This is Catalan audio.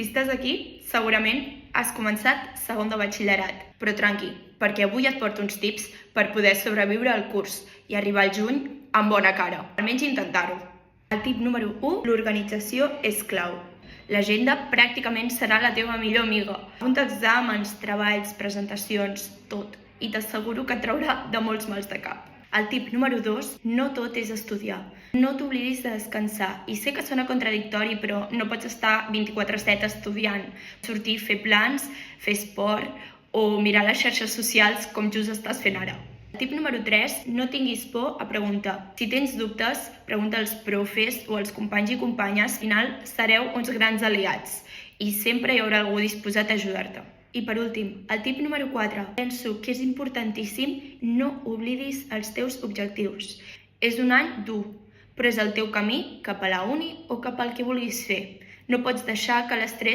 Si estàs aquí, segurament has començat segon de batxillerat, però tranqui, perquè avui et porto uns tips per poder sobreviure al curs i arribar al juny amb bona cara, almenys intentar-ho. El tip número 1, l'organització és clau. L'agenda pràcticament serà la teva millor amiga. Apunta exàmens, treballs, presentacions, tot, i t'asseguro que et traurà de molts mals de cap. El tip número 2, no tot és estudiar. No t'oblidis de descansar. I sé que sona contradictori, però no pots estar 24/7 estudiant. Sortir, fer plans, fer esport o mirar les xarxes socials com just estàs fent ara. El tip número 3, no tinguis por a preguntar. Si tens dubtes, pregunta als profes o als companys i companyes. Al final sereu uns grans aliats i sempre hi haurà algú disposat a ajudar-te. I per últim, el tip número 4. Penso que és importantíssim no oblidis els teus objectius. És un any dur, però és el teu camí cap a la uni o cap al que vulguis fer. No pots deixar que l'estrès